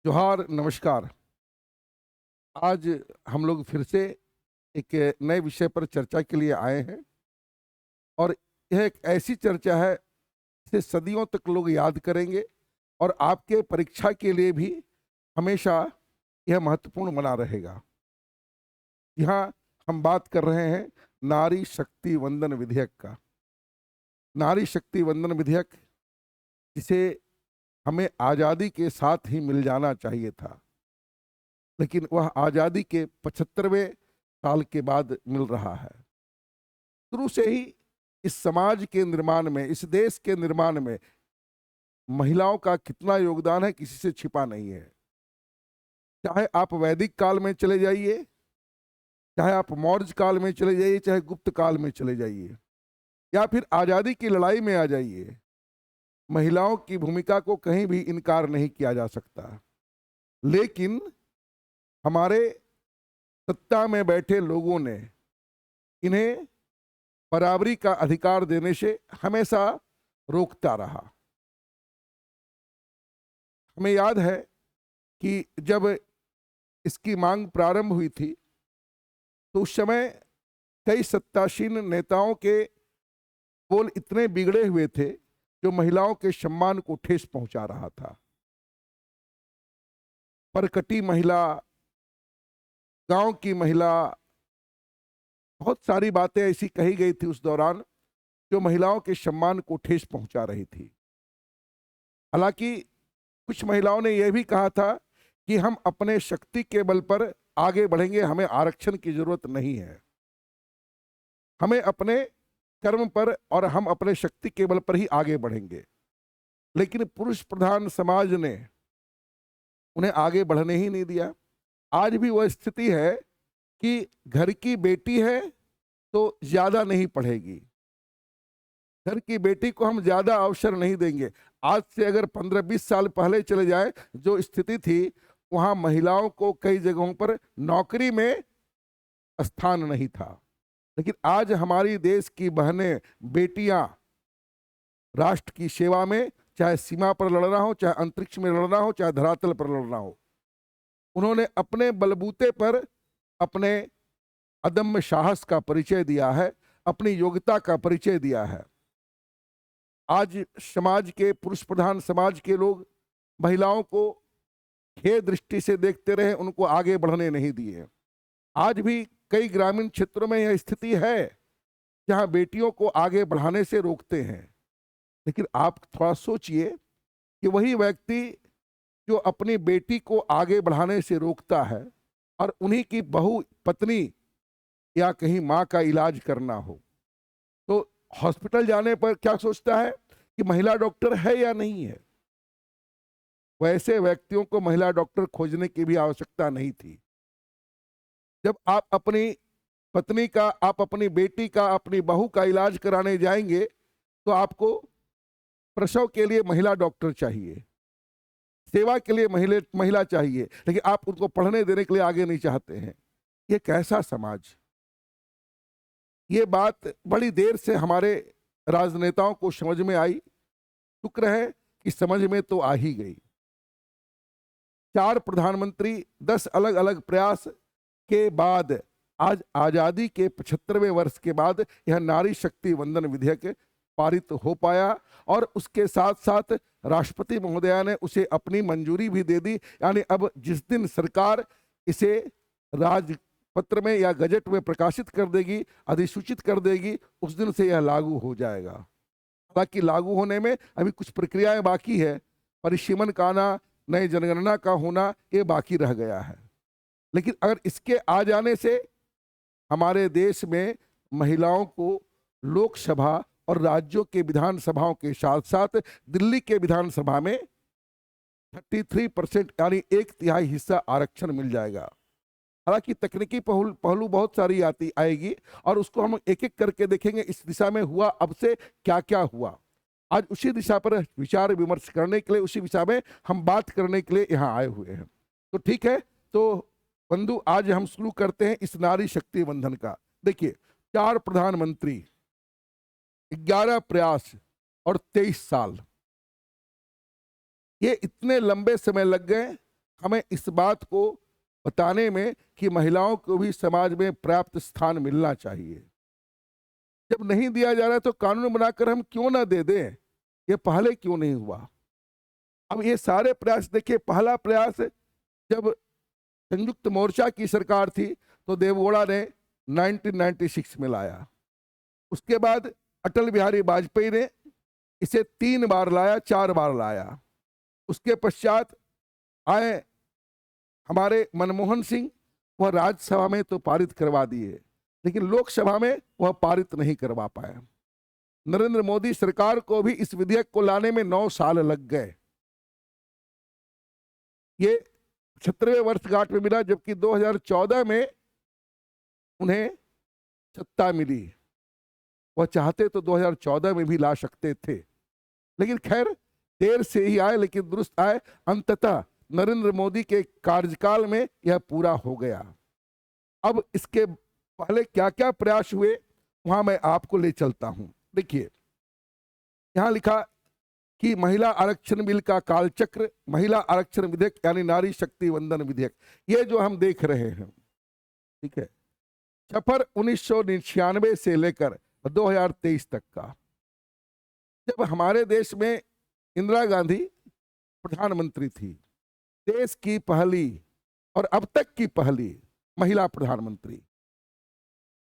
जोहार, नमस्कार। आज हम लोग फिर से एक नए विषय पर चर्चा के लिए आए हैं और यह एक ऐसी चर्चा है, जिसे सदियों तक लोग याद करेंगे और आपके परीक्षा के लिए भी हमेशा यह महत्वपूर्ण बना रहेगा। यहाँ हम बात कर रहे हैं नारी शक्ति वंदन विधेयक का। नारी शक्ति वंदन विधेयक, जिसे हमें आज़ादी के साथ ही मिल जाना चाहिए था, लेकिन वह आज़ादी के 75वें साल के बाद मिल रहा है। शुरू से ही इस समाज के निर्माण में, इस देश के निर्माण में महिलाओं का कितना योगदान है, किसी से छिपा नहीं है। चाहे आप वैदिक काल में चले जाइए, चाहे आप मौर्य काल में चले जाइए, चाहे गुप्त काल में चले जाइए, या फिर आज़ादी की लड़ाई में आ जाइए, महिलाओं की भूमिका को कहीं भी इनकार नहीं किया जा सकता। लेकिन हमारे सत्ता में बैठे लोगों ने इन्हें बराबरी का अधिकार देने से हमेशा रोकता रहा। हमें याद है कि जब इसकी मांग प्रारंभ हुई थी, तो उस समय कई सत्तासीन नेताओं के बोल इतने बिगड़े हुए थे, जो महिलाओं के सम्मान को ठेस पहुंचा रहा था। परकटी महिला, गांव की महिला, बहुत सारी बातें ऐसी कही गई थी उस दौरान, जो महिलाओं के सम्मान को ठेस पहुंचा रही थी। हालांकि कुछ महिलाओं ने यह भी कहा था कि हम अपने शक्ति के बल पर आगे बढ़ेंगे, हमें आरक्षण की जरूरत नहीं है। हमें अपने कर्म पर और हम अपने शक्ति के बल पर ही आगे बढ़ेंगे। लेकिन पुरुष प्रधान समाज ने उन्हें आगे बढ़ने ही नहीं दिया। आज भी वह स्थिति है कि घर की बेटी है तो ज्यादा नहीं पढ़ेगी, घर की बेटी को हम ज्यादा अवसर नहीं देंगे। आज से अगर 15-20 साल पहले चले जाए, जो स्थिति थी, वहां महिलाओं को कई जगहों पर नौकरी में स्थान नहीं था। लेकिन आज हमारी देश की बहनें, बेटियां राष्ट्र की सेवा में, चाहे सीमा पर लड़ना हो, चाहे अंतरिक्ष में लड़ना हो, चाहे धरातल पर लड़ना हो, उन्होंने अपने बलबूते पर अपने अदम्य साहस का परिचय दिया है, अपनी योग्यता का परिचय दिया है। आज समाज के, पुरुष प्रधान समाज के लोग महिलाओं को हे दृष्टि से देखते रहे, उनको आगे बढ़ने नहीं दिए। आज भी कई ग्रामीण क्षेत्रों में यह स्थिति है, जहां बेटियों को आगे बढ़ाने से रोकते हैं। लेकिन आप थोड़ा सोचिए कि वही व्यक्ति जो अपनी बेटी को आगे बढ़ाने से रोकता है, और उन्हीं की बहू, पत्नी या कहीं माँ का इलाज करना हो, तो हॉस्पिटल जाने पर क्या सोचता है कि महिला डॉक्टर है या नहीं है। वैसे व्यक्तियों को महिला डॉक्टर खोजने की भी आवश्यकता नहीं थी। जब आप अपनी पत्नी का, आप अपनी बेटी का, अपनी बहू का इलाज कराने जाएंगे, तो आपको प्रसव के लिए महिला डॉक्टर चाहिए, सेवा के लिए महिला चाहिए, लेकिन आप उनको पढ़ने देने के लिए आगे नहीं चाहते हैं। ये कैसा समाज। ये बात बड़ी देर से हमारे राजनेताओं को समझ में आई। शुक्र है कि समझ में तो आ ही गई। 4 प्रधानमंत्री, 10 अलग अलग प्रयास के बाद आज आजादी के 75वें वर्ष के बाद यह नारी शक्ति वंदन विधेयक पारित हो पाया, और उसके साथ साथ राष्ट्रपति महोदया ने उसे अपनी मंजूरी भी दे दी। यानी अब जिस दिन सरकार इसे राजपत्र में या गजट में प्रकाशित कर देगी, अधिसूचित कर देगी, उस दिन से यह लागू हो जाएगा। हालांकि लागू होने में अभी कुछ प्रक्रियाएं बाकी है, परिसीमन का आना, नई जनगणना का होना, ये बाकी रह गया है। लेकिन अगर इसके आ जाने से हमारे देश में महिलाओं को लोकसभा और राज्यों के विधानसभाओं के साथ साथ दिल्ली के विधानसभा में 33% यानी 1/3 हिस्सा आरक्षण मिल जाएगा। हालांकि तकनीकी पहलू बहुत सारी आएगी, और उसको हम एक एक करके देखेंगे इस दिशा में हुआ अब से क्या क्या हुआ। आज उसी दिशा पर विचार विमर्श करने के लिए, उसी दिशा में हम बात करने के लिए यहाँ आए हुए हैं। तो ठीक है, तो बंधु, आज हम शुरू करते हैं इस नारी शक्ति बंधन का। देखिए, 4 प्रधानमंत्री, 11 प्रयास और 23 साल, ये इतने लंबे समय लग गए हमें इस बात को बताने में कि महिलाओं को भी समाज में पर्याप्त स्थान मिलना चाहिए। जब नहीं दिया जा रहा है तो कानून बनाकर हम क्यों ना दे दें? ये पहले क्यों नहीं हुआ? अब ये सारे प्रयास देखिए, पहला प्रयास जब संयुक्त मोर्चा की सरकार थी तो देवगौड़ा ने 1996 में लाया। उसके बाद अटल बिहारी वाजपेयी ने इसे 3 बार लाया, 4 बार लाया। उसके पश्चात आए हमारे मनमोहन सिंह, वह राज्यसभा में तो पारित करवा दिए, लेकिन लोकसभा में वह पारित नहीं करवा पाए। नरेंद्र मोदी सरकार को भी इस विधेयक को लाने में 9 साल लग गए। ये 70वें वर्षगांठ में मिला, जबकि 2014 में उन्हें सत्ता मिली। वह चाहते तो 2014 में भी ला सकते थे, लेकिन खैर देर से ही आए लेकिन दुरुस्त आए। अंततः नरेंद्र मोदी के कार्यकाल में यह पूरा हो गया। अब इसके पहले क्या क्या प्रयास हुए वहां मैं आपको ले चलता हूं। देखिए, यहां लिखा कि महिला आरक्षण बिल का कालचक्र, महिला आरक्षण विधेयक यानी नारी शक्ति वंदन विधेयक, ये जो हम देख रहे हैं, ठीक है, सफर 1999 से लेकर 2023 तक का। जब हमारे देश में इंदिरा गांधी प्रधानमंत्री थी, देश की पहली और अब तक की पहली महिला प्रधानमंत्री,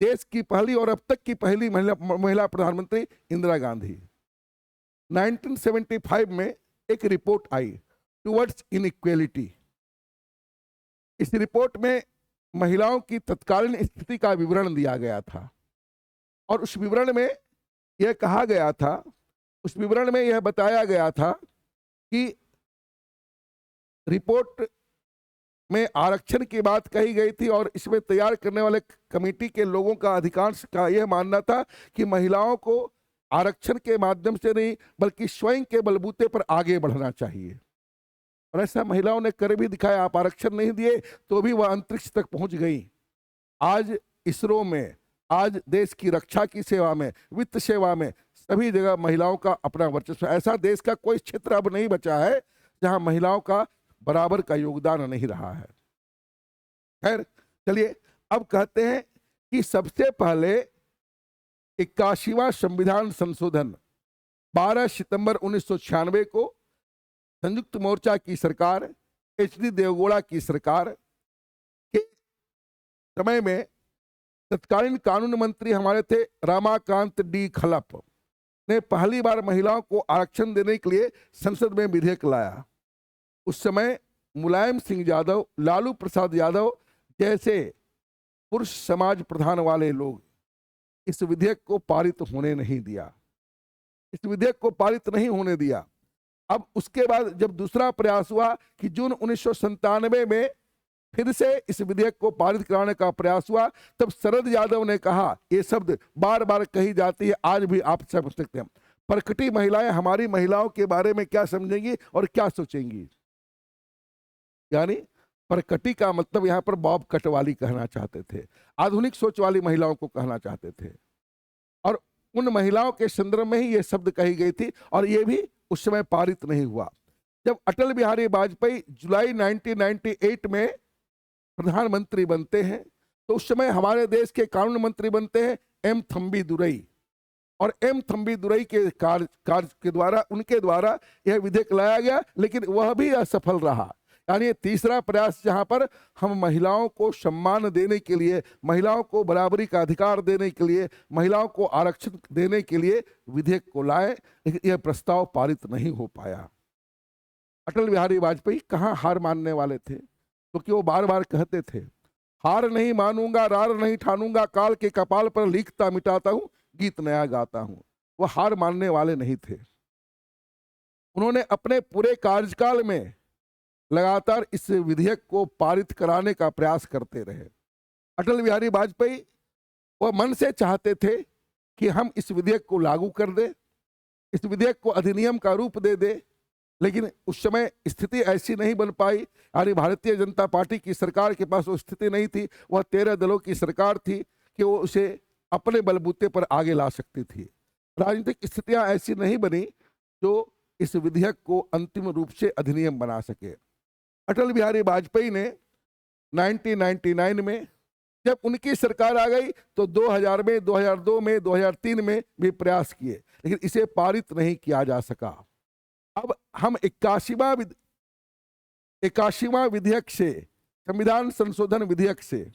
देश की पहली और अब तक की पहली महिला प्रधानमंत्री इंदिरा गांधी। 1975 में एक रिपोर्ट आई, टुवर्ड्स इनइक्वालिटी। इस रिपोर्ट में महिलाओं की तत्कालीन स्थिति का विवरण दिया गया था और उस विवरण में यह कहा गया था, उस विवरण में यह बताया गया था कि रिपोर्ट में आरक्षण की बात कही गई थी और इसमें तैयार करने वाले कमेटी के लोगों का अधिकांश का यह मानना था कि महिलाओं को आरक्षण के माध्यम से नहीं बल्कि स्वयं के बलबूते पर आगे बढ़ना चाहिए। और ऐसा महिलाओं ने कर भी दिखाया। आप आरक्षण नहीं दिए तो भी वह अंतरिक्ष तक पहुंच गई। आज इसरो में, आज देश की रक्षा की सेवा में, वित्त सेवा में, सभी जगह महिलाओं का अपना वर्चस्व। ऐसा देश का कोई क्षेत्र अब नहीं बचा है जहां महिलाओं का बराबर का योगदान नहीं रहा है। खैर चलिए, अब कहते हैं कि सबसे पहले 81वां संविधान संशोधन 12 सितंबर 1996 को संयुक्त मोर्चा की सरकार, एचडी देवगौड़ा की सरकार के समय में तत्कालीन कानून मंत्री हमारे थे रमाकांत डी खलप ने पहली बार महिलाओं को आरक्षण देने के लिए संसद में विधेयक लाया। उस समय मुलायम सिंह यादव, लालू प्रसाद यादव जैसे पुरुष समाज प्रधान वाले लोग इस विधेयक को पारित होने नहीं दिया, इस विधेयक को पारित नहीं होने दिया। अब उसके बाद जब दूसरा प्रयास हुआ कि जून 1997 में फिर से इस विधेयक को पारित कराने का प्रयास हुआ, तब शरद यादव ने कहा, ये शब्द बार बार कही जाती है, आज भी आप समझ सकते हैं, प्रकटी महिलाएं हमारी महिलाओं के बारे में क्या समझेंगी और क्या सोचेंगी। यानी प्रकटी का मतलब यहां पर बॉब कट वाली कहना चाहते थे, आधुनिक सोच वाली महिलाओं को कहना चाहते थे। और उन महिलाओं के संदर्भ में ही यह शब्द कही गई थी और यह भी उस समय पारित नहीं हुआ। जब अटल बिहारी वाजपेयी जुलाई 1998 में प्रधानमंत्री बनते हैं तो उस समय हमारे देश के कानून मंत्री बनते हैं एम थम्बी दुरई, और एम थम्बी दुरई के कार्य के द्वारा, उनके द्वारा यह विधेयक लाया गया, लेकिन वह भी असफल रहा। यानी तीसरा प्रयास जहां पर हम महिलाओं को सम्मान देने के लिए, महिलाओं को बराबरी का अधिकार देने के लिए, महिलाओं को आरक्षण देने के लिए विधेयक को लाए, लेकिन यह प्रस्ताव पारित नहीं हो पाया। अटल बिहारी वाजपेयी कहाँ हार मानने वाले थे, क्योंकि वो बार बार कहते थे, हार नहीं मानूंगा, रार नहीं ठानूंगा, काल के कपाल पर लिखता मिटाता हूं, गीत नया गाता हूं। वह हार मानने वाले नहीं थे। उन्होंने अपने पूरे कार्यकाल में लगातार इस विधेयक को पारित कराने का प्रयास करते रहे। अटल बिहारी वाजपेयी वह मन से चाहते थे कि हम इस विधेयक को लागू कर दें, इस विधेयक को अधिनियम का रूप दे दे, लेकिन उस समय स्थिति ऐसी नहीं बन पाई। यानी भारतीय जनता पार्टी की सरकार के पास वो स्थिति नहीं थी, वह 13 दलों की सरकार थी कि वो उसे अपने बलबूते पर आगे ला सकती थी। राजनीतिक स्थितियां ऐसी नहीं बनी जो इस विधेयक को अंतिम रूप से अधिनियम बना सके। अटल बिहारी वाजपेयी ने 1999 में, जब उनकी सरकार आ गई तो 2000 में, 2002 में, 2003 में भी प्रयास किए, लेकिन इसे पारित नहीं किया जा सका। अब हम 81वां विधेयक से, संविधान संशोधन विधेयक से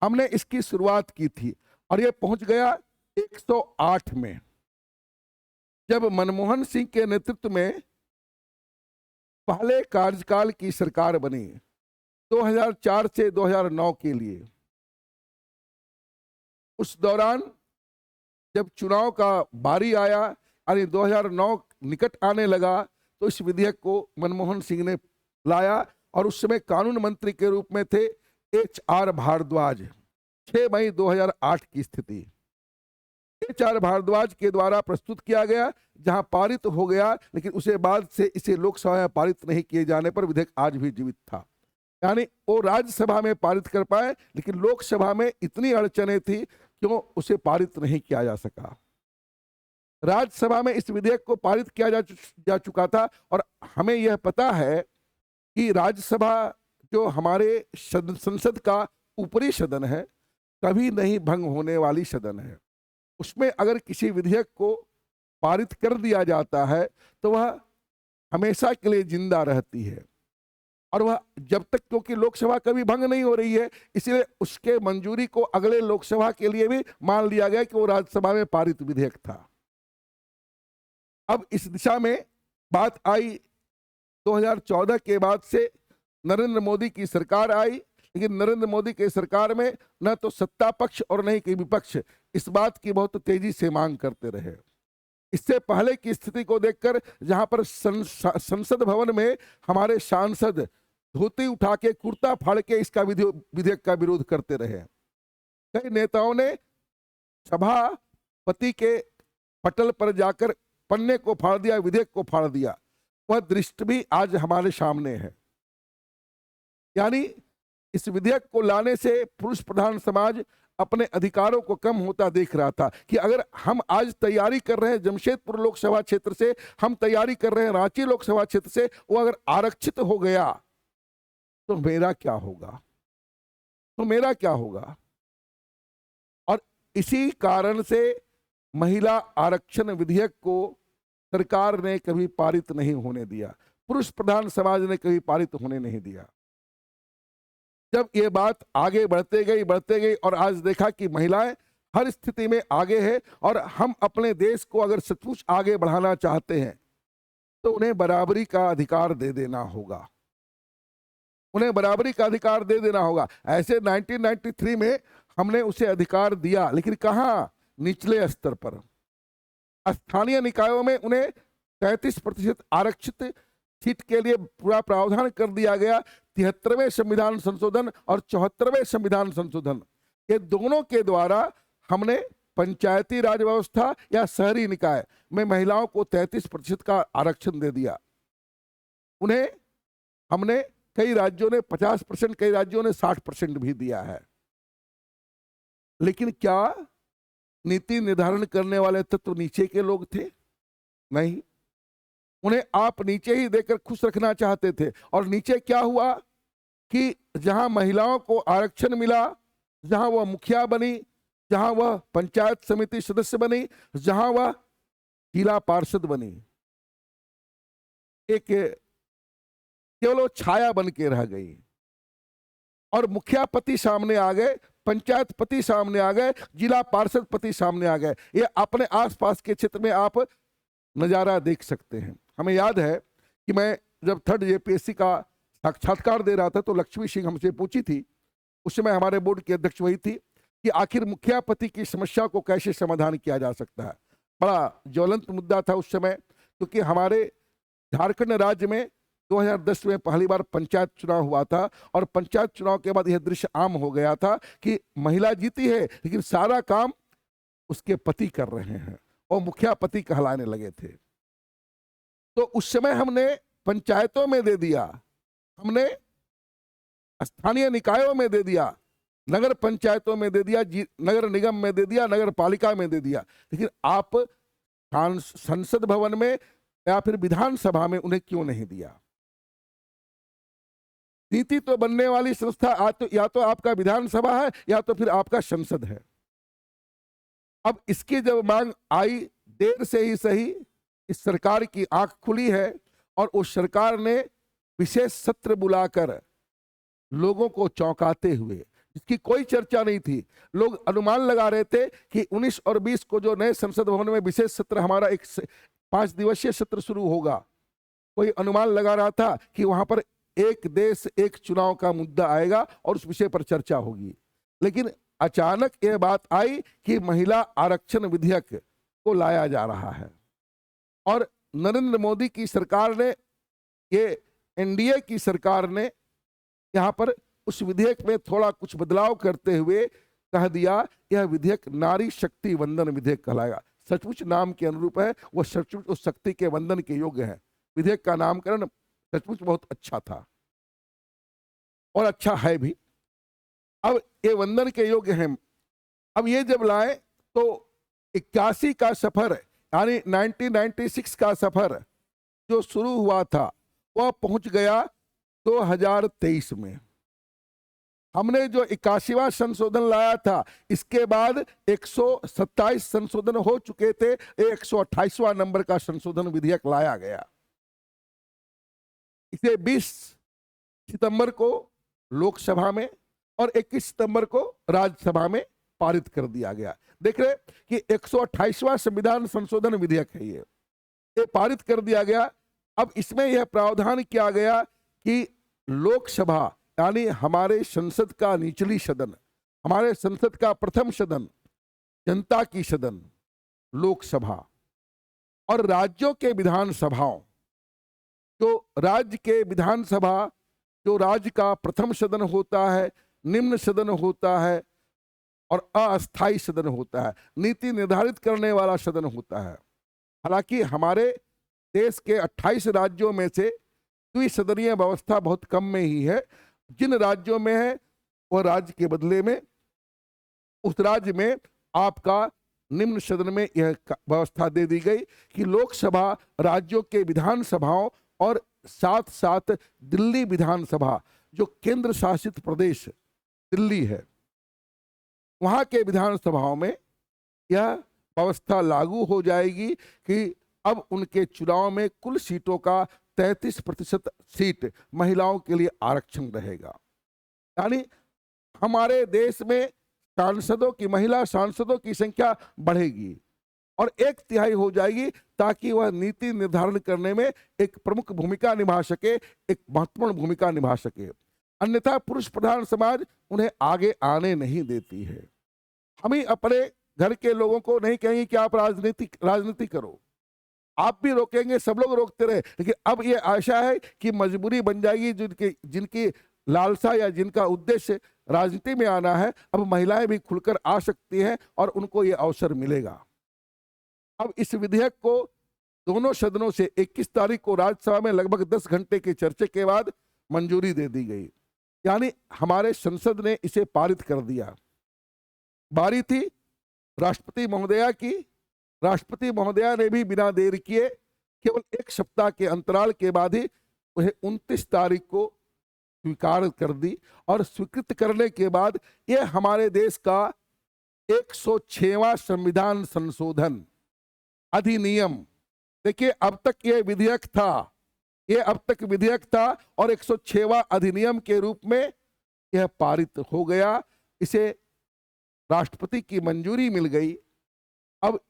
हमने इसकी शुरुआत की थी और यह पहुंच गया 108 में। जब मनमोहन सिंह के नेतृत्व में पहले कार्यकाल की सरकार बनी 2004 से 2009 के लिए, उस दौरान जब चुनाव का बारी आया, यानी 2009 निकट आने लगा, तो इस विधेयक को मनमोहन सिंह ने लाया और उस समय कानून मंत्री के रूप में थे HR भारद्वाज। 6 मई 2008 की स्थिति, HR भारद्वाज के द्वारा प्रस्तुत किया गया, जहां पारित हो गया, लेकिन उसे बाद से इसे लोकसभा में पारित नहीं किए जाने पर विधेयक आज भी जीवित था। यानी वो राज्यसभा में पारित कर पाए, लेकिन लोकसभा में इतनी अड़चनें थी क्यों उसे पारित नहीं किया जा सका। राज्यसभा में इस विधेयक को पारित किया जा चुका था और हमें यह पता है कि राज्यसभा जो हमारे संसद का ऊपरी सदन है, कभी नहीं भंग होने वाली सदन है। उसमें अगर किसी विधेयक को पारित कर दिया जाता है तो वह हमेशा के लिए जिंदा रहती है, और वह जब तक, क्योंकि लोकसभा कभी भंग नहीं हो रही है, इसलिए उसके मंजूरी को अगले लोकसभा के लिए भी मान लिया गया कि वो राज्यसभा में पारित विधेयक था। अब इस दिशा में बात आई 2014 के बाद से नरेंद्र मोदी की सरकार आई, लेकिन नरेंद्र मोदी की सरकार में न तो सत्ता पक्ष और न ही विपक्ष इस बात की बहुत तेजी से मांग करते रहे। इससे पहले की स्थिति को देखकर, जहां पर संसद भवन में हमारे सांसद धोती उठा के, कुर्ता फाड़ के इसका विधेयक का विरोध करते रहे, कई नेताओं ने सभापति के पटल पर जाकर पन्ने को फाड़ दिया, विधेयक को फाड़ दिया। वह दृश्य भी आज हमारे सामने है। यानी इस विधेयक को लाने से पुरुष प्रधान समाज अपने अधिकारों को कम होता देख रहा था कि अगर हम आज तैयारी कर रहे हैं जमशेदपुर लोकसभा क्षेत्र से, हम तैयारी कर रहे हैं रांची लोकसभा क्षेत्र से, वो अगर आरक्षित हो गया तो मेरा क्या होगा, तो मेरा क्या होगा। और इसी कारण से महिला आरक्षण विधेयक को सरकार ने कभी पारित नहीं होने दिया, पुरुष प्रधान समाज ने कभी पारित होने नहीं दिया। जब ये बात आगे बढ़ते गई और आज देखा कि महिलाएं हर स्थिति में आगे है, और हम अपने देश को अगर सचमुच आगे बढ़ाना चाहते हैं तो उन्हें बराबरी का अधिकार दे देना होगा, उन्हें बराबरी का अधिकार दे देना होगा। ऐसे 1993 में हमने उसे अधिकार दिया, लेकिन कहां, निचले स्तर पर। स्थानीय निकायों में उन्हें 33% आरक्षित सीट के लिए पूरा प्रावधान कर दिया गया। 73वें संविधान संशोधन और 74वें संविधान संशोधन, ये दोनों के द्वारा हमने पंचायती राज व्यवस्था या शहरी निकाय में महिलाओं को 33% का आरक्षण दे दिया। उन्हें हमने, कई राज्यों ने 50%, कई राज्यों ने 60% भी दिया है। लेकिन क्या नीति निर्धारण करने वाले तत्व नीचे के लोग थे? नहीं, उन्हें आप नीचे ही देकर खुश रखना चाहते थे। और नीचे क्या हुआ कि जहां महिलाओं को आरक्षण मिला, जहां वह मुखिया बनी, जहां वह पंचायत समिति सदस्य बनी, जहां वह जिला पार्षद बनी, एक केवल वो छाया बन के रह गई। और मुखिया पति सामने आ गए, पंचायत पति सामने आ गए, जिला पार्षद पति सामने आ गए। ये अपने आसपास के क्षेत्र में आप नजारा देख सकते हैं। हमें याद है कि मैं जब 3rd JPSC का साक्षात्कार दे रहा था तो लक्ष्मी सिंह हमसे पूछी थी, उस समय हमारे बोर्ड की अध्यक्ष वही थी, कि आखिर मुखिया पति की समस्या को कैसे समाधान किया जा सकता है। बड़ा ज्वलंत मुद्दा था उस समय, क्योंकि हमारे झारखंड राज्य में 2010 में पहली बार पंचायत चुनाव हुआ था, और पंचायत चुनाव के बाद यह दृश्य आम हो गया था कि महिला जीती है लेकिन सारा काम उसके पति कर रहे हैं, और मुखिया पति कहलाने लगे थे। तो उस समय हमने पंचायतों में दे दिया, हमने स्थानीय निकायों में दे दिया, नगर पंचायतों में दे दिया, नगर निगम में दे दिया, नगर पालिका में दे दिया, लेकिन आप संसद भवन में या फिर विधानसभा में उन्हें क्यों नहीं दिया? नीति तो बनने वाली संस्था या तो आपका विधानसभा है या तो फिर आपका संसद है। अब इसकी जब मांग आई, देर से ही सही, इस सरकार की आंख खुली है और उस सरकार ने विशेष सत्र बुलाकर लोगों को चौंकाते हुए, जिसकी कोई चर्चा नहीं थी, लोग अनुमान लगा रहे थे कि 19 और 20 को जो नए संसद भवन में विशेष सत्र, हमारा एक 5 दिवसीय सत्र शुरू होगा, कोई अनुमान लगा रहा था कि वहां पर एक देश एक चुनाव का मुद्दा आएगा और उस विषय पर चर्चा होगी। लेकिन अचानक यह बात आई कि महिला आरक्षण विधेयक को लाया जा रहा है और नरेंद्र मोदी की सरकार ने, ये एनडीए की सरकार ने यहाँ पर उस विधेयक में थोड़ा कुछ बदलाव करते हुए कह दिया, यह विधेयक नारी शक्ति वंदन विधेयक कहलाएगा। सचमुच नाम के अनुरूप है, वह सचमुच उस शक्ति के वंदन के योग्य है। विधेयक का नामकरण सचमुच बहुत अच्छा था और अच्छा है भी। अब ये वंदन के योग्य है। अब ये जब लाए तो 81 का सफर, यानी 1996 का सफर जो शुरू हुआ था वह पहुंच गया 2023 में। हमने जो 81वां संशोधन लाया था, इसके बाद 127 संशोधन हो चुके थे, 128वां नंबर का संशोधन विधेयक लाया गया। इसे 20 सितंबर को लोकसभा में और 21 सितंबर को राज्यसभा में पारित कर दिया गया। देख रहे कि 128वां संविधान संशोधन विधेयक है, ये पारित कर दिया गया। अब इसमें यह प्रावधान किया गया कि लोकसभा यानी हमारे संसद का निचली सदन, हमारे संसद का प्रथम सदन, जनता की सदन लोकसभा, और राज्यों के विधानसभाओं, जो राज्य के विधानसभा, जो राज्य का प्रथम सदन होता है, निम्न सदन होता है और अस्थायी सदन होता है, नीति निर्धारित करने वाला सदन होता है। हालांकि हमारे देश के 28 राज्यों में से द्विसदनीय व्यवस्था बहुत कम में ही है। जिन राज्यों में है वह राज्य के बदले में उस राज्य में आपका निम्न सदन में यह व्यवस्था दे दी गई कि लोकसभा राज्यों के विधानसभाओं और साथ साथ दिल्ली विधानसभा, जो केंद्र शासित प्रदेश दिल्ली है, वहां के विधानसभाओं में यह व्यवस्था लागू हो जाएगी कि अब उनके चुनाव में कुल सीटों का 33% सीट महिलाओं के लिए आरक्षण रहेगा। यानी हमारे देश में सांसदों की, महिला सांसदों की संख्या बढ़ेगी और 1/3 हो जाएगी, ताकि वह नीति निर्धारण करने में एक प्रमुख भूमिका निभा सके, एक महत्वपूर्ण भूमिका निभा सके। अन्यथा पुरुष प्रधान समाज उन्हें आगे आने नहीं देती है। हम ही अपने घर के लोगों को नहीं कहेंगे कि आप राजनीति करो, आप भी रोकेंगे, सब लोग रोकते रहे, लेकिन अब ये आशा है कि मजबूरी बन जाएगी, जिनकी लालसा या जिनका उद्देश्य राजनीति में आना है, अब महिलाएं भी खुलकर आ सकती हैं और उनको ये अवसर मिलेगा। अब इस विधेयक को दोनों सदनों से 21 तारीख को राज्यसभा में लगभग 10 घंटे के चर्चे के बाद मंजूरी दे दी गई, यानी हमारे संसद ने इसे पारित कर दिया। बारी थी राष्ट्रपति महोदया की। राष्ट्रपति महोदया ने भी बिना देर किए केवल 1 सप्ताह के अंतराल के बाद ही उन्हें 29 तारीख को स्वीकार कर दी और स्वीकृत करने के बाद यह हमारे देश का 106वां संविधान संशोधन अधिनियम, देखिए अब तक यह विधेयक था, और 106वां अधिनियम के रूप में यह पारित हो गया। इसे राष्ट्रपति की मंजूरी मिल गई। अब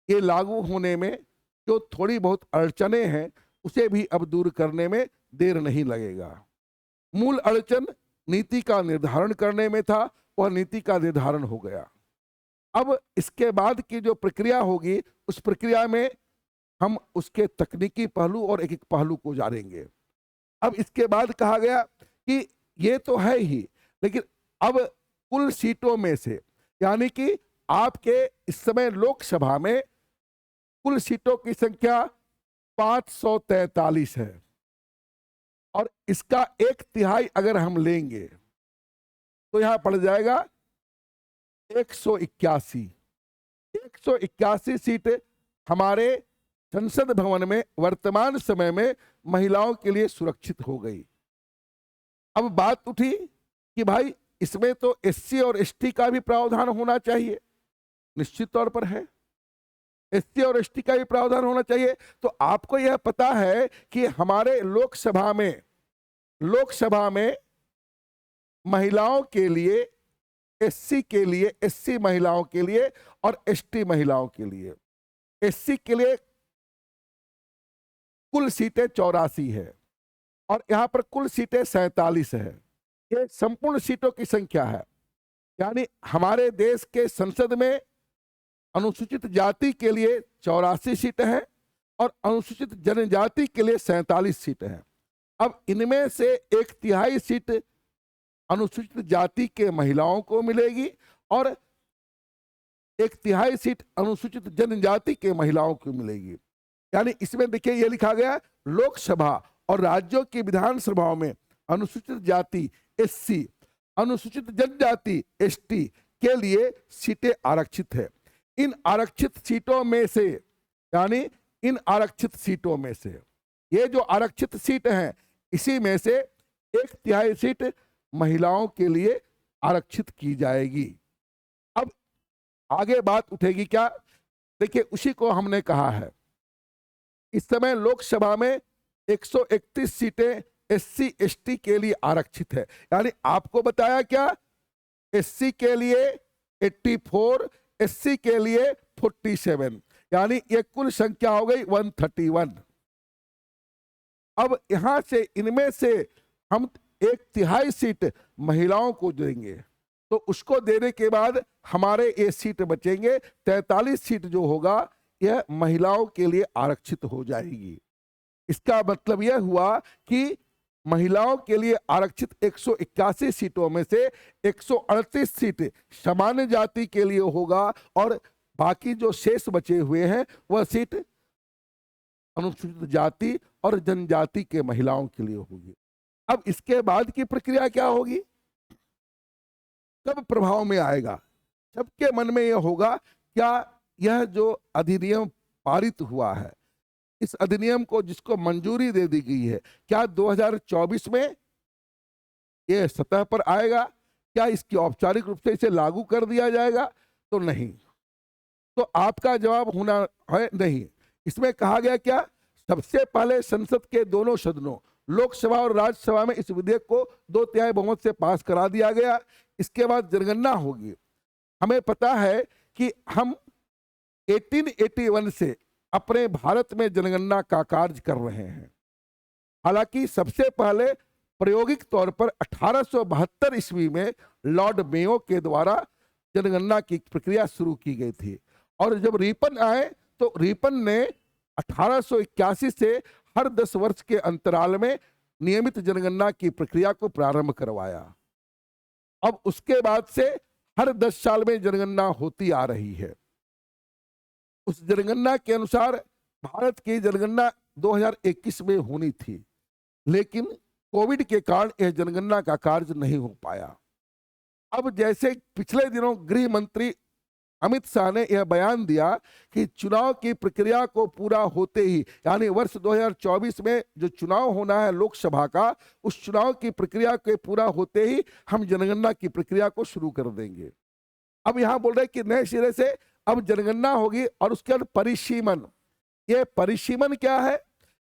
ये लागू होने में जो थोड़ी बहुत अड़चनें हैं उसे भी अब दूर करने में देर नहीं लगेगा। मूल अड़चन नीति का निर्धारण करने में था, वह नीति का निर्धारण हो गया। अब इसके बाद की जो प्रक्रिया होगी, उस प्रक्रिया में हम उसके तकनीकी पहलू और एक एक पहलू को जानेंगे। अब इसके बाद कहा गया कि ये तो है ही, लेकिन अब कुल सीटों में से, यानी कि आपके इस समय लोकसभा में कुल सीटों की संख्या 543 है और इसका 1/3 अगर हम लेंगे तो यहां पड़ जाएगा 181 सीट हमारे संसद भवन में वर्तमान समय में महिलाओं के लिए सुरक्षित हो गई। अब बात उठी कि भाई इसमें तो एससी और एसटी का भी प्रावधान होना चाहिए। निश्चित तौर पर है, एससी और एसटी का भी प्रावधान होना चाहिए। तो आपको यह पता है कि हमारे लोकसभा में महिलाओं के लिए, एससी के लिए, एससी महिलाओं के लिए और एसटी महिलाओं के लिए, एससी के लिए कुल सीटें 84 है और यहां पर कुल सीटें 47 है। ये संपूर्ण सीटों की संख्या है। यानी हमारे देश के संसद में अनुसूचित जाति के लिए 84 सीटें हैं और अनुसूचित जनजाति के लिए 47 सीटें हैं। अब इनमें से 1/3 सीट अनुसूचित जाति के महिलाओं को मिलेगी और 1/3 सीट अनुसूचित जनजाति के महिलाओं को मिलेगी। यानी इसमें देखिए ये लिखा गया, लोकसभा और राज्यों की विधानसभाओं में अनुसूचित जाति एससी, अनुसूचित जनजाति एसटी के लिए सीटें आरक्षित है। इन आरक्षित सीटों में से, यानी इन आरक्षित सीटों में से, ये जो आरक्षित सीट हैं इसी में से 1/3 सीट महिलाओं के लिए आरक्षित की जाएगी। अब आगे बात उठेगी क्या? देखिए उसी को हमने कहा है, इस समय लोकसभा में 131 सीटें एससी एसटी के लिए आरक्षित है। यानी आपको बताया क्या, एससी के लिए 84, एससी के लिए 47, यानी ये कुल संख्या हो गई 131। अब यहां से इनमें से हम 1/3 सीट महिलाओं को देंगे, तो उसको देने के बाद हमारे ये सीट बचेंगे, 43 सीट जो होगा यह महिलाओं के लिए आरक्षित हो जाएगी। इसका मतलब यह हुआ कि महिलाओं के लिए आरक्षित 181 सीटों में से 138 सीट सामान्य जाति के लिए होगा और बाकी जो शेष बचे हुए हैं वह सीट अनुसूचित जाति और जनजाति के महिलाओं के लिए होगी। अब इसके बाद की प्रक्रिया क्या होगी, कब प्रभाव में आएगा? सबके मन में यह होगा, क्या यह जो अधिनियम पारित हुआ है, इस अधिनियम को जिसको मंजूरी दे दी गई है, क्या 2024 में यह सतह पर आएगा? क्या इसकी औपचारिक रूप से इसे लागू कर दिया जाएगा? तो नहीं। तो आपका जवाब होना है नहीं। इसमें कहा गया क्या, सबसे पहले संसद के दोनों सदनों, लोकसभा और राज्यसभा में इस विधेयक को 2/3 बहुमत से पास करा दिया गया। इसके बाद जनगणना होगी। हमें पता है कि हम 1881 से अपने भारत में जनगणना का कार्य कर रहे हैं। हालांकि सबसे पहले प्रायोगिक तौर पर 1872 ईस्वी में लॉर्ड मेयो के द्वारा जनगणना की प्रक्रिया शुरू की गई थी और जब रिपन आए तो रिपन ने 1881 से हर 10 वर्ष के अंतराल में नियमित जनगणना की प्रक्रिया को प्रारंभ करवाया। अब उसके बाद से हर 10 साल में जनगणना होती आ रही है। उस जनगणना के अनुसार भारत की जनगणना 2021 में होनी थी, लेकिन कोविड के कारण यह जनगणना का कार्य नहीं हो पाया। अब जैसे पिछले दिनों गृह मंत्री अमित शाह ने यह बयान दिया कि चुनाव की प्रक्रिया को पूरा होते ही, यानी वर्ष 2024 में जो चुनाव होना है लोकसभा का, उस चुनाव की प्रक्रिया के पूरा होते ही हम जनगणना की प्रक्रिया को शुरू कर देंगे। अब यहां बोल रहे कि नए सिरे से अब जनगणना होगी और उसके बाद परिसीमन। ये परिसीमन क्या है,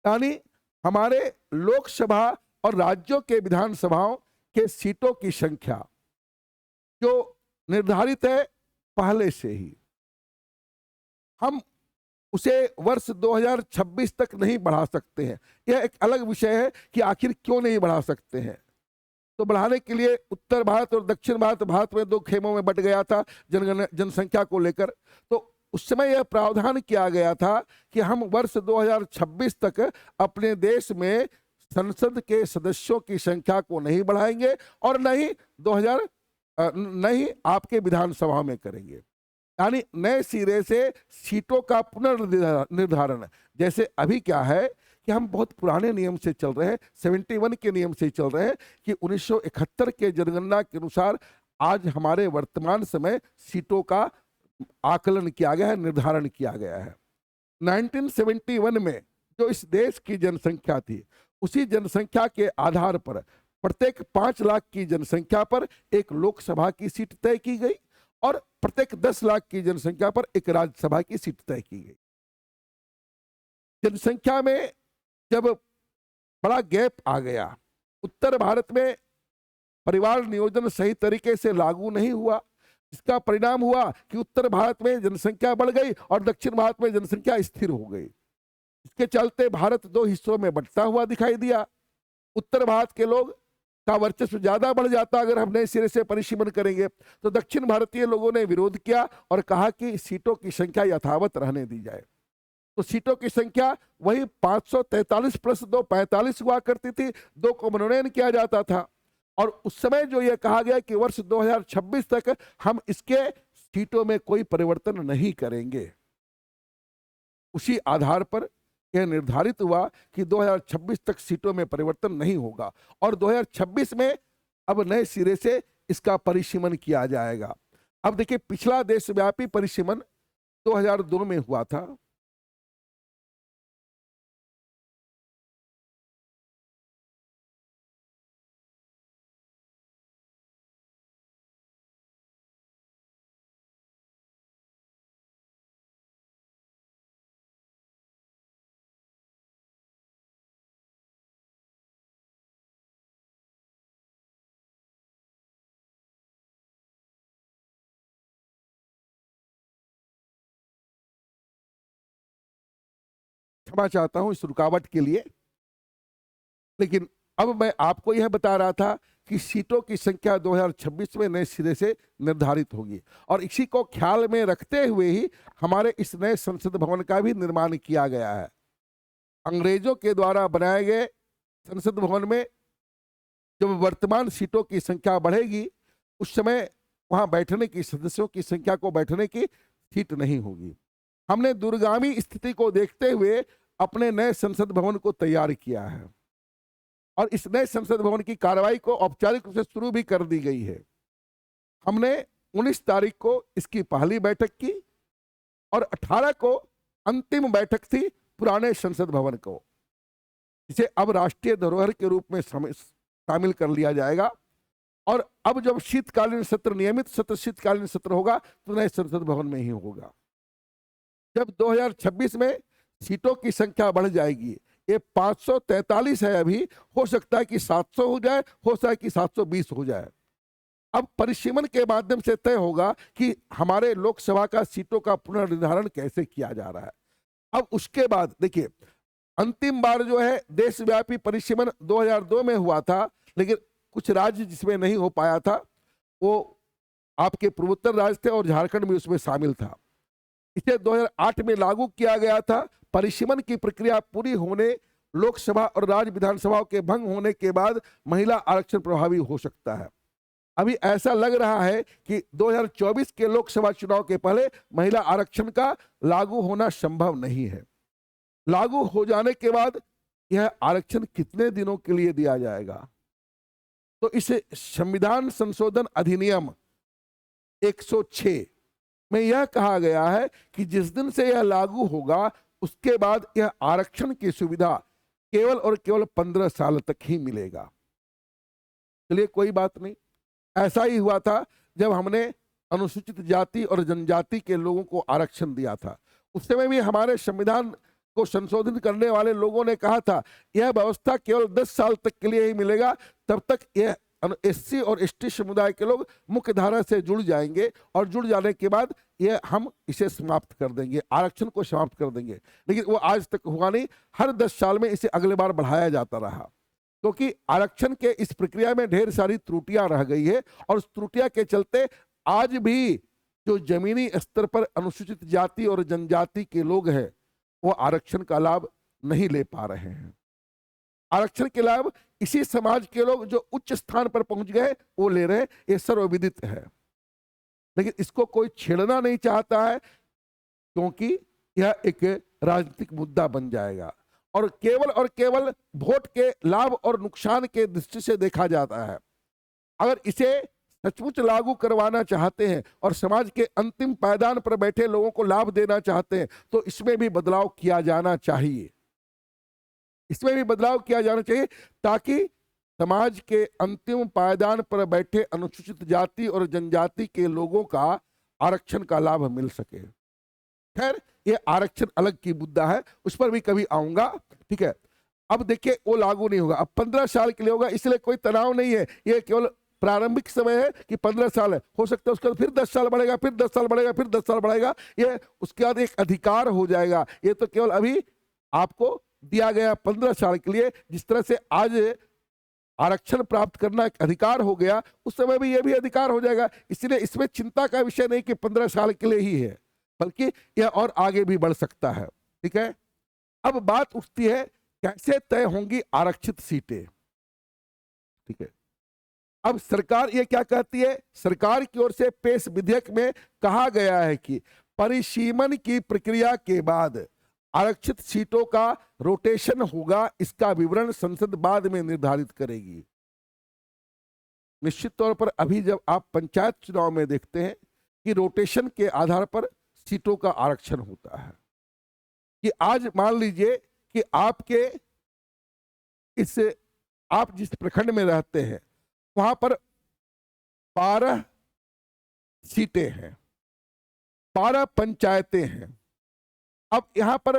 यानी हमारे लोकसभा और राज्यों के विधानसभाओं के सीटों की संख्या जो निर्धारित है पहले से ही, हम उसे वर्ष 2026 तक नहीं बढ़ा सकते हैं। यह एक अलग विषय है कि आखिर क्यों नहीं बढ़ा सकते हैं। तो बढ़ाने के लिए उत्तर भारत और दक्षिण भारत में 2 खेमों में बट गया था जनसंख्या को लेकर। तो उस समय यह प्रावधान किया गया था कि हम वर्ष 2026 तक अपने देश में संसद के सदस्यों की संख्या को नहीं बढ़ाएंगे और नहीं आपके विधानसभा में करेंगे। यानी नए सिरे से सीटों का पुनर्निर्धारण। जैसे अभी क्या है कि हम बहुत पुराने नियम से चल रहे हैं, 71 के नियम से चल रहे हैं कि 1971 के जनगणना के अनुसार आज हमारे वर्तमान समय सीटों का आकलन किया गया है, निर्धारण किया गया है। 1971 में जो इस देश की जनसंख्या थी, उसी जनसंख्या के आधार पर प्रत्येक 5 लाख की जनसंख्या पर एक लोकसभा की सीट तय की गई और प्रत्येक 10 लाख की जनसंख्या पर एक राज्यसभा की सीट तय की गई। जनसंख्या में जब बड़ा गैप आ गया, उत्तर भारत में परिवार नियोजन सही तरीके से लागू नहीं हुआ, इसका परिणाम हुआ कि उत्तर भारत में जनसंख्या बढ़ गई और दक्षिण भारत में जनसंख्या स्थिर हो गई। इसके चलते भारत 2 हिस्सों में बंटता हुआ दिखाई दिया। उत्तर भारत के लोग का वर्चस्व ज्यादा बढ़ जाता अगर हम नए सिरे से परिसीमन करेंगे, तो दक्षिण भारतीय लोगों ने विरोध किया और कहा कि सीटों की संख्या यथावत रहने दी जाए। तो सीटों की संख्या वही 543 प्लस 2 45 हुआ करती थी, 2 को मनोनयन किया जाता था। और उस समय जो यह कहा गया कि वर्ष 2026 तक हम इसके सीटों में कोई परिवर्तन नहीं करेंगे, उसी आधार पर यह निर्धारित हुआ कि 2026 तक सीटों में परिवर्तन नहीं होगा और 2026 में अब नए सिरे से इसका परिसीमन किया जाएगा। अब देखिए, पिछला देशव्यापी परिसीमन 2002 में हुआ था। क्षमा चाहता हूं इस रुकावट के लिए, लेकिन अब मैं आपको यह बता रहा था कि सीटों की संख्या 2026 में नए सिरे से निर्धारित होगी और इसी को ख्याल में रखते हुए ही हमारे इस नए संसद भवन का भी निर्माण किया गया है। अंग्रेजों के द्वारा बनाए गए संसद भवन में जब वर्तमान सीटों की संख्या बढ़ेगी, उस समय वहां बैठने की सदस्यों की संख्या को बैठने की सीट नहीं होगी। हमने दूरगामी स्थिति को देखते हुए अपने नए संसद भवन को तैयार किया है और इस नए संसद भवन की कार्रवाई को औपचारिक रूप से शुरू भी कर दी गई है। हमने 19 तारीख को इसकी पहली बैठक की और 18 को अंतिम बैठक थी पुराने संसद भवन को, इसे अब राष्ट्रीय धरोहर के रूप में शामिल कर लिया जाएगा और अब जब शीतकालीन सत्र, नियमित सत्र शीतकालीन सत्र होगा तो नए संसद भवन में ही होगा। जब 2026 में सीटों की संख्या बढ़ जाएगी, ये 543 है अभी, हो सकता है कि 700 हो जाए, हो सकता है कि 720 हो जाए। अब परिसीमन के माध्यम से तय होगा कि हमारे लोकसभा का सीटों का पुनर्निर्धारण कैसे किया जा रहा है। अब उसके बाद देखिए, अंतिम बार जो है देशव्यापी परिसीमन 2002 में हुआ था, लेकिन कुछ राज्य जिसमें नहीं हो पाया था वो आपके पूर्वोत्तर राज्य थे और झारखंड भी उसमें शामिल था। इसे 2008 में लागू किया गया था। परिसीमन की प्रक्रिया पूरी होने, लोकसभा और राज्य विधानसभाओं के भंग होने के बाद महिला आरक्षण प्रभावी हो सकता है। अभी ऐसा लग रहा है कि 2024 के लोकसभा चुनाव के पहले महिला आरक्षण का लागू होना संभव नहीं है। लागू हो जाने के बाद यह आरक्षण कितने दिनों के लिए दिया जाएगा? तो इस संविधान संशोधन अधिनियम 106 में यह कहा गया है कि जिस दिन से यह लागू होगा उसके बाद यह आरक्षण की सुविधा केवल और केवल 15 साल तक ही मिलेगा। चलिए, कोई बात नहीं। ऐसा ही हुआ था जब हमने अनुसूचित जाति और जनजाति के लोगों को आरक्षण दिया था। उस समय भी हमारे संविधान को संशोधित करने वाले लोगों ने कहा था यह व्यवस्था केवल 10 साल तक के लिए ही मिलेगा, तब तक यह एससी और एसटी समुदाय के लोग मुख्य धारा से जुड़ जाएंगे और जुड़ जाने के बाद यह हम इसे समाप्त कर देंगे, आरक्षण को समाप्त कर देंगे। लेकिन वो आज तक हुआ नहीं। हर 10 साल में इसे अगले बार बढ़ाया जाता रहा, क्योंकि आरक्षण के इस प्रक्रिया में ढेर सारी त्रुटियां रह गई है और उस त्रुटियां के चलते आज भी जो जमीनी स्तर पर अनुसूचित जाति और जनजाति के लोग हैं वो आरक्षण का लाभ नहीं ले पा रहे हैं। आरक्षण के लाभ इसी समाज के लोग जो उच्च स्थान पर पहुंच गए वो ले रहे हैं, ये सर्वविदित है। लेकिन इसको कोई छेड़ना नहीं चाहता है क्योंकि यह एक राजनीतिक मुद्दा बन जाएगा और केवल वोट के लाभ और नुकसान के दृष्टि से देखा जाता है। अगर इसे सचमुच लागू करवाना चाहते हैं और समाज के अंतिम पायदान पर बैठे लोगों को लाभ देना चाहते हैं तो इसमें भी बदलाव किया जाना चाहिए। इसमें भी बदलाव किया जाना चाहिए ताकि समाज के अंतिम पायदान पर बैठे अनुसूचित जाति और जनजाति के लोगों का आरक्षण का लाभ मिल सके। खैर, ये आरक्षण अलग की मुद्दा है, उस पर भी कभी आऊंगा। ठीक है, अब देखिए वो लागू नहीं होगा, अब 15 साल के लिए होगा, इसलिए कोई तनाव नहीं है। ये केवल प्रारंभिक समय है कि 15 साल है, हो सकता है उसके बाद फिर 10 साल बढ़ेगा, फिर 10 साल बढ़ेगा, फिर 10 साल बढ़ेगा। ये उसके बाद एक अधिकार हो जाएगा। ये तो केवल अभी आपको दिया गया 15 साल के लिए। जिस तरह से आज आरक्षण प्राप्त करना एक अधिकार हो गया, उस समय भी ये भी अधिकार हो जाएगा। इसलिए इसमें चिंता का विषय नहीं कि 15 साल के लिए ही है, बल्कि यह और आगे भी बढ़ सकता है। ठीक है, अब बात उठती है कैसे तय होंगी आरक्षित सीटें। ठीक है, अब सरकार ये क्या कहती है, सरकार की ओर से पेश विधेयक में कहा गया है कि परिसीमन की प्रक्रिया के बाद आरक्षित सीटों का रोटेशन होगा, इसका विवरण संसद बाद में निर्धारित करेगी। निश्चित तौर पर अभी जब आप पंचायत चुनाव में देखते हैं कि रोटेशन के आधार पर सीटों का आरक्षण होता है, कि आज मान लीजिए कि आप जिस प्रखंड में रहते हैं वहां पर 12 सीटें हैं, 12 पंचायतें हैं। अब यहां पर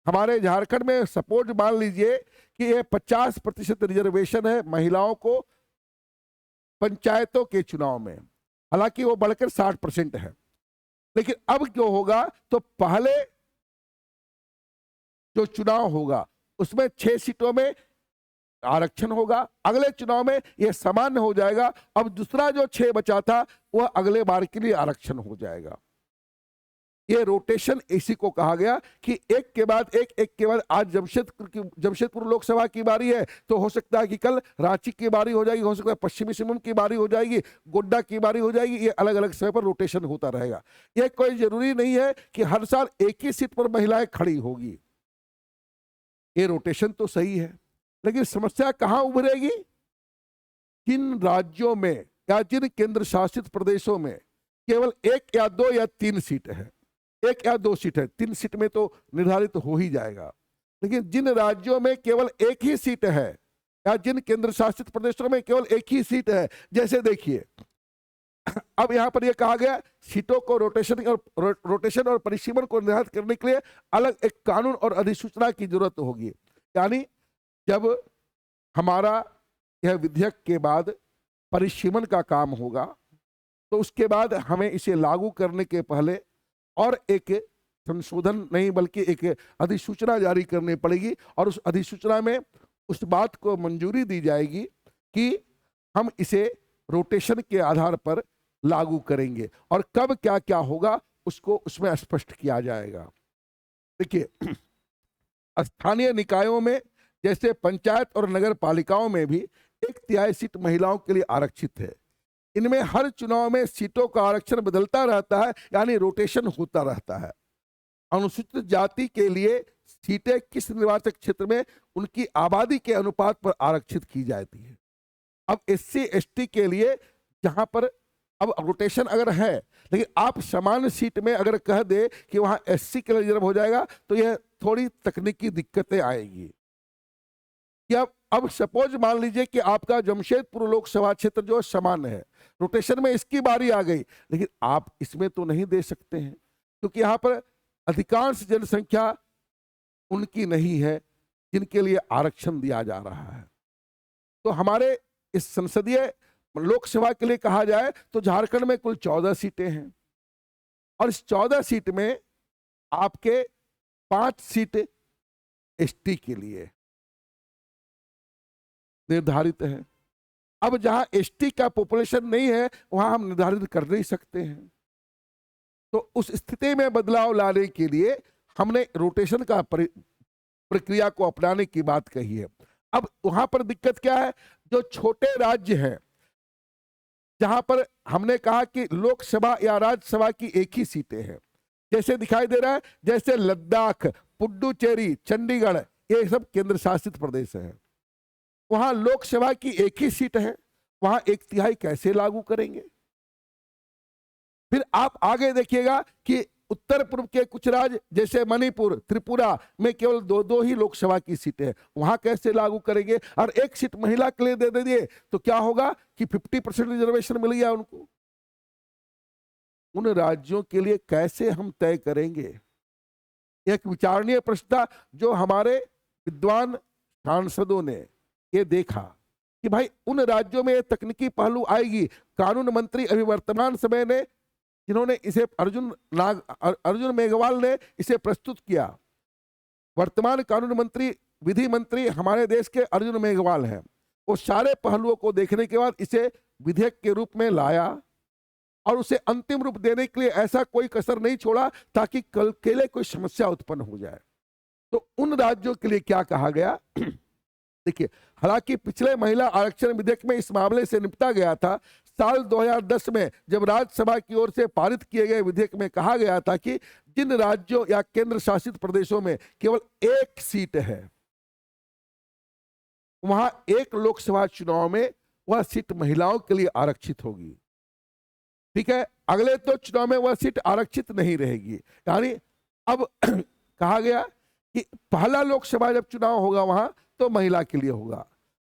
हमारे झारखंड में सपोज मान लीजिए कि ये 50% रिजर्वेशन है महिलाओं को पंचायतों के चुनाव में, हालांकि वो बढ़कर 60% है। लेकिन अब क्यों होगा, तो पहले जो चुनाव होगा उसमें 6 सीटों में आरक्षण होगा, अगले चुनाव में यह सामान्य हो जाएगा। अब दूसरा जो 6 बचा था वह अगले बार के लिए आरक्षण हो जाएगा। ये रोटेशन इसी को कहा गया कि एक के बाद एक के बाद आज जमशेदपुर लोकसभा की बारी है, तो हो सकता है कि कल रांची की बारी हो जाएगी, हो सकता है पश्चिमी सिंहभूम की बारी हो जाएगी, गोड्डा की बारी हो जाएगी। ये अलग अलग समय पर रोटेशन होता रहेगा। ये कोई जरूरी नहीं है कि हर साल एक ही सीट पर महिलाएं खड़ी होगी। ये रोटेशन तो सही है, लेकिन समस्या कहां उभरेगी, जिन राज्यों में या जिन केंद्र शासित प्रदेशों में केवल 1 या 2 या 3 सीट है, 1 या 2 सीट है, 3 सीट में तो निर्धारित हो ही जाएगा। लेकिन जिन राज्यों में केवल 1 ही सीट है या जिन केंद्र शासित प्रदेशों में केवल 1 ही सीट है, जैसे देखिए अब यहां पर यह कहा गया सीटों को रोटेशन और परिसीमन को निर्धारित करने के लिए अलग एक कानून और अधिसूचना की जरूरत होगी। यानी जब हमारा यह विधेयक के बाद परिसीमन का काम होगा, तो उसके बाद हमें इसे लागू करने के पहले और एक संशोधन नहीं बल्कि एक अधिसूचना जारी करनी पड़ेगी, और उस अधिसूचना में उस बात को मंजूरी दी जाएगी कि हम इसे रोटेशन के आधार पर लागू करेंगे, और कब क्या क्या होगा उसको उसमें स्पष्ट किया जाएगा। देखिए, स्थानीय निकायों में जैसे पंचायत और नगर पालिकाओं में भी 1/3 सीट महिलाओं के लिए आरक्षित है। इनमें हर चुनाव में सीटों का आरक्षण बदलता रहता है, यानी रोटेशन होता रहता है। अनुसूचित जाति के लिए सीटें किस निर्वाचन क्षेत्र में उनकी आबादी के अनुपात पर आरक्षित की जाती है। अब SC ST के लिए जहां पर अब रोटेशन अगर है, लेकिन आप समान सीट में अगर कह दे कि वहां SC के लिए रिजर्व हो जाएगा, तो यह थोड़ी तकनीकी दिक्कतें आएगी। कि अब सपोज मान लीजिए कि आपका जमशेदपुर लोकसभा क्षेत्र जो समान है, रोटेशन में इसकी बारी आ गई, लेकिन आप इसमें तो नहीं दे सकते हैं, क्योंकि यहाँ पर अधिकांश जनसंख्या उनकी नहीं है जिनके लिए आरक्षण दिया जा रहा है। तो हमारे इस संसदीय लोकसभा के लिए कहा जाए तो झारखंड में कुल 14 सीटें हैं, और इस 14 सीट में आपके 5 सीट ST के लिए निर्धारित है। अब जहां ST का पॉपुलेशन नहीं है वहां हम निर्धारित कर नहीं सकते हैं, तो उस स्थिति में बदलाव लाने के लिए हमने रोटेशन का प्रक्रिया को अपनाने की बात कही है। अब वहां पर दिक्कत क्या है, जो छोटे राज्य हैं जहां पर हमने कहा कि लोकसभा या राज्यसभा की एक ही सीटें हैं, जैसे दिखाई दे रहा है, जैसे लद्दाख, पुडुचेरी, चंडीगढ़, ये सब केंद्र शासित प्रदेश हैं, वहां लोकसभा की एक ही सीट है, वहां 1/3 कैसे लागू करेंगे। फिर आप आगे देखिएगा कि उत्तर पूर्व के कुछ राज्य जैसे मणिपुर, त्रिपुरा में केवल दो दो ही लोकसभा की सीटें हैं, वहां कैसे लागू करेंगे? और एक सीट महिला के लिए दे दिए तो क्या होगा कि 50% रिजर्वेशन मिल गया उनको। उन राज्यों के लिए कैसे हम तय करेंगे? एक विचारणीय प्रश्न था जो हमारे विद्वान सांसदों ने ये देखा कि भाई उन राज्यों में तकनीकी पहलू आएगी। कानून मंत्री अभी वर्तमान समय ने जिन्होंने इसे अर्जुन मेघवाल ने इसे प्रस्तुत किया। वर्तमान कानून मंत्री, विधि मंत्री हमारे देश के अर्जुन मेघवाल हैं। वो सारे पहलुओं को देखने के बाद इसे विधेयक के रूप में लाया और उसे अंतिम रूप देने के लिए ऐसा कोई कसर नहीं छोड़ा ताकि कल के लिए कोई समस्या उत्पन्न हो जाए। तो उन राज्यों के लिए क्या कहा गया? देखिए, हालांकि पिछले महिला आरक्षण विधेयक में इस मामले से निपटा गया था। साल 2010 में जब राज्यसभा की ओर से पारित किए गए विधेयक में कहा गया था कि जिन राज्यों या केंद्र शासित प्रदेशों में केवल एक सीट है, वहां एक लोकसभा चुनाव में वह सीट महिलाओं के लिए आरक्षित होगी। ठीक है, अगले तो चुनाव में वह सीट आरक्षित नहीं रहेगी। यानी अब कहा गया कि पहला लोकसभा जब चुनाव होगा वहां तो महिला के लिए होगा,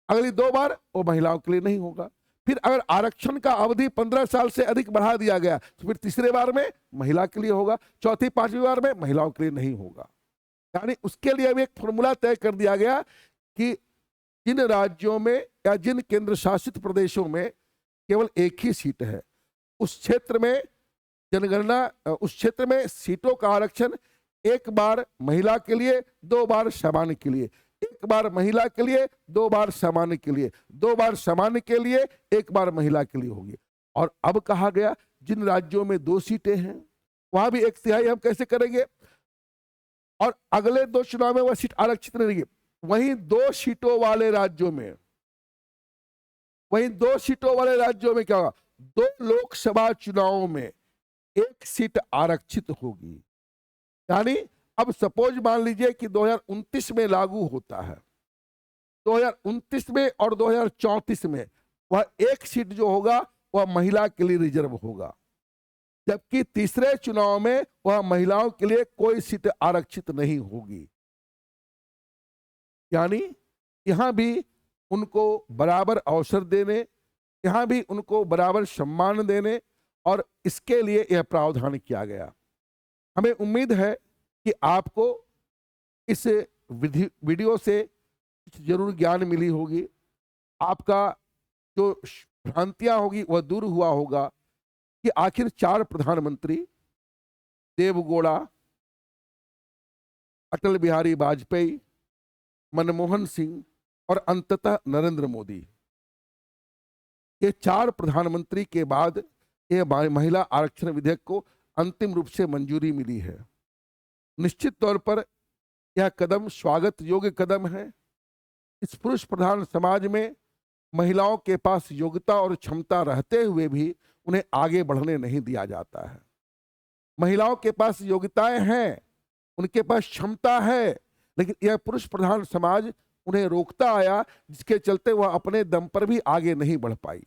अगली 2 बार वो महिलाओं के लिए नहीं होगा। फिर अगर आरक्षण का अवधि 15 साल से अधिक बढ़ा दिया गया तो फिर तीसरे बार में महिला के लिए होगा, चौथी 5वीं बार में महिलाओं के लिए नहीं होगा। यानी उसके लिए भी एक फॉर्मूला तय कर दिया गया कि जिन राज्यों में या जिन केंद्र शासित प्रदेशों में केवल एक ही सीट है, उस क्षेत्र में जनगणना, उस क्षेत्र में सीटों का आरक्षण 1 बार महिला के लिए, 2 बार सामान्य के लिए, 1 बार महिला के लिए, 2 बार सामान्य के लिए, 2 बार सामान्य के लिए, 1 बार महिला के लिए होगी। और अब कहा गया जिन राज्यों में 2 सीटें हैं वहां भी 1/3 हम कैसे करेंगे? और अगले 2 चुनाव में वह सीट आरक्षित नहीं रहेगी। वहीं 2 सीटों वाले राज्यों में, वहीं 2 सीटों वाले राज्यों में क्या होगा? 2 लोकसभा चुनावों में 1 सीट आरक्षित होगी। यानी अब सपोज मान लीजिए कि 2029 में लागू होता है, 2029 में और 2034 में वह 1 सीट जो होगा वह महिला के लिए रिजर्व होगा, जबकि तीसरे चुनाव में वह महिलाओं के लिए कोई सीट आरक्षित नहीं होगी। यानी यहां भी उनको बराबर अवसर देने, यहां भी उनको बराबर सम्मान देने और इसके लिए यह प्रावधान किया गया। हमें उम्मीद है कि आपको इस वीडियो से जरूर ज्ञान मिली होगी, आपका जो भ्रांतियां होगी वह दूर हुआ होगा कि आखिर 4 प्रधानमंत्री, देवगौड़ा, अटल बिहारी वाजपेयी, मनमोहन सिंह और अंततः नरेंद्र मोदी, ये 4 प्रधानमंत्री के बाद ये महिला आरक्षण विधेयक को अंतिम रूप से मंजूरी मिली है। निश्चित तौर पर यह कदम स्वागत योग्य कदम है। इस पुरुष प्रधान समाज में महिलाओं के पास योग्यता और क्षमता रहते हुए भी उन्हें आगे बढ़ने नहीं दिया जाता है। महिलाओं के पास योग्यताएं हैं, उनके पास क्षमता है, लेकिन यह पुरुष प्रधान समाज उन्हें रोकता आया, जिसके चलते वह अपने दम पर भी आगे नहीं बढ़ पाई।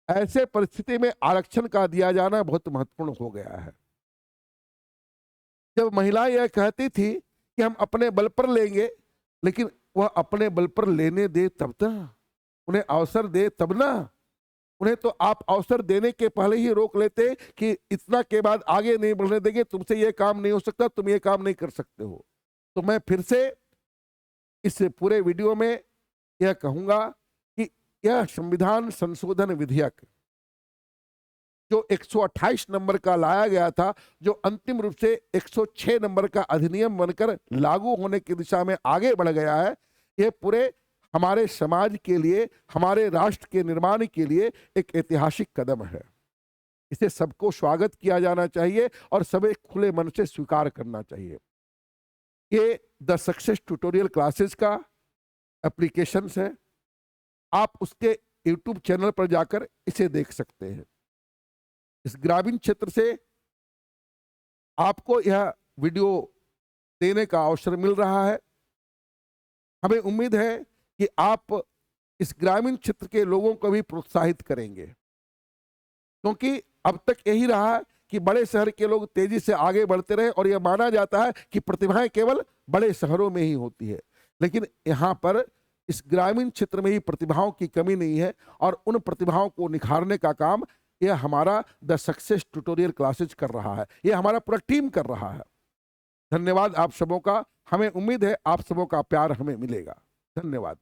ऐसे परिस्थिति में आरक्षण का दिया जाना बहुत महत्वपूर्ण हो गया है। जब महिलाएं यह कहती थी कि हम अपने बल पर लेंगे, लेकिन वह अपने बल पर लेने दे तब ना, उन्हें अवसर दे तब ना। उन्हें तो आप अवसर देने के पहले ही रोक लेते कि इतना के बाद आगे नहीं बढ़ने देंगे, तुमसे यह काम नहीं हो सकता, तुम ये काम नहीं कर सकते हो। तो मैं फिर से इस पूरे वीडियो में यह कहूंगा कि यह संविधान संशोधन विधेयक जो 128 नंबर का लाया गया था, जो अंतिम रूप से 106 नंबर का अधिनियम बनकर लागू होने की दिशा में आगे बढ़ गया है, यह पूरे हमारे समाज के लिए, हमारे राष्ट्र के निर्माण के लिए एक ऐतिहासिक कदम है। इसे सबको स्वागत किया जाना चाहिए और सभी खुले मन से स्वीकार करना चाहिए। ये द सक्सेस ट्यूटोरियल क्लासेस का एप्लीकेशन है, आप उसके YouTube चैनल पर जाकर इसे देख सकते हैं। इस ग्रामीण क्षेत्र से आपको यह वीडियो देने का अवसर मिल रहा है। हमें उम्मीद है कि आप इस ग्रामीण क्षेत्र के लोगों को भी प्रोत्साहित करेंगे, क्योंकि अब तक यही रहा कि बड़े शहर के लोग तेजी से आगे बढ़ते रहे और यह माना जाता है कि प्रतिभाएं केवल बड़े शहरों में ही होती है। लेकिन यहाँ पर इस ग्रामीण क्षेत्र में ही प्रतिभाओं की कमी नहीं है और उन प्रतिभाओं को निखारने का काम यह हमारा द सक्सेस ट्यूटोरियल क्लासेज कर रहा है, यह हमारा पूरा टीम कर रहा है। धन्यवाद आप सबों का। हमें उम्मीद है आप सबों का प्यार हमें मिलेगा। धन्यवाद।